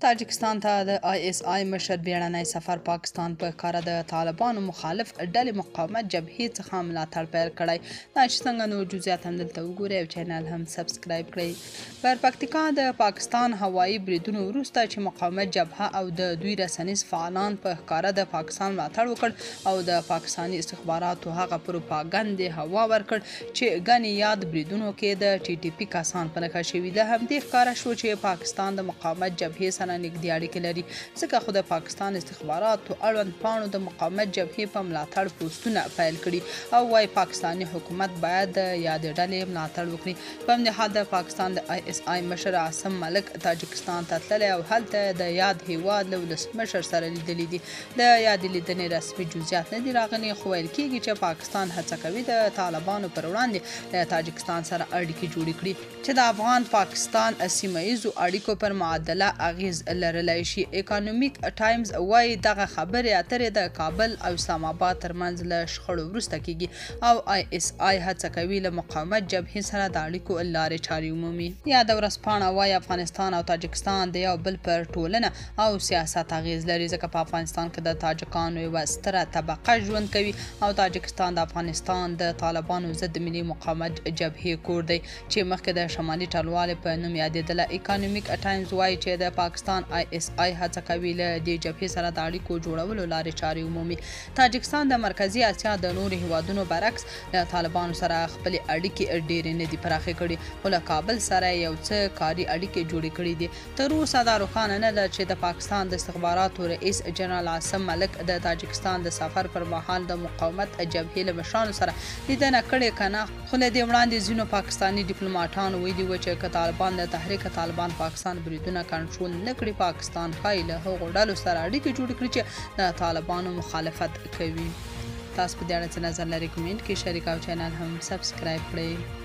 تاجکستان ته د ISI مشر بیړنی سفر پاکستان په ښکاره د طالبانو مخالف ډلې مقاومت جبهې څخه ملاتړ پیل کړی. دا چې څنګه نو جزئیات هم دلته وګورئ او چینل هم سبسکرایب کړئ. پر پکتیکا د پاکستان هوایي بریدونو وروسته چې مقاومت جبهه او د دوی رسنیز فعالان په ښکاره د پاکستان ملاتړ وکړ او د پاکستاني استخباراتو هغه پروپاګند هوا ورکړ چې ګڼې یاد بریدونو کې د TTP کسان په نښه شوي. له همدې ښکاره شو چې پاکستان د مقاومت جبهې سره نږدې اړیکې لري، ځکه خو د پاکستان استخباراتو اړوند پاڼو د مقاومت جبهې په ملاتړ پوسټونه پیل کړي او وايي پاکستاني حکومت باید د یادې ډلې ملاتړ وکړي. په همدې حال د پاکستان د ISI مشر عاصم ملک تاجکستان ته تللی او هلته د یاد هیواد له ولسمشر سره لیدلي دي. د یادې لیدنې رسمي جزئیات نه دي راغلي، خو ویل کېږي چې پاکستان هڅه کوي د طالبانو پر وړاندې له تاجکستان سره اړیکې جوړې کړي چې د افغان پاکستان سیمه ییزو اړیکو پر معادله اغیز لرلی شي. اکانومیک ټایمز وایي دغه خبرې اترې د کابل او اسلام آباد ترمنځ له شخړو وروسته کیږي او ISI هڅه کوي له مقاومت جبهې سره د اړیکو لارې چارې ومومي. یاده ورځپاڼه وایي افغانستان او تاجکستان د یو بل پر ټولنه او سیاست اغیز لري، ځکه په افغانستان کې د تاجکانو یوه ستره طبقه ژوند کوي او تاجکستان د افغانستان د طالبانو ضد ملي مقاومت جبهې کور دی چې مخکې د شمالي ټلوالې په نوم یادېدله. اکانومیک ټایمز وایي چې د پاکستان ISI هڅه کوي له دې جبهې سره د اړیکو جوړولو لارې چارې ومومي. تاجکستان د مرکزي اسیا د نورو هیوادونو برعکس له طالبانو سره خپلې اړیکې ډېرې نه دي پراخې کړي، خو له کابل سره یو څه کاري اړیکې جوړې کړي دي. تر اوسه دا روښانه نه ده چې د پاکستان د استخباراتو رئیس جنرال عاصم ملک د تاجکستان د سفر پر مهال د مقاومت جبهې له مشرانو سره لیدنه کړې که نه، خو له دې وړاندې ځینو پاکستاني ډیپلوماټانو ویلي وو چې که طالبان د تحریک طالبان پاکستان بریدونه کنټرول نه کړي، پاکستان ښایي له هغو ډلو سره اړیکې جوړې کړي چې د طالبانو مخالفت کوي. تاسو په دې اړه څه نظر لرئ؟ کمنټ کې شریک او چینل هم سبسکرایب کړئ.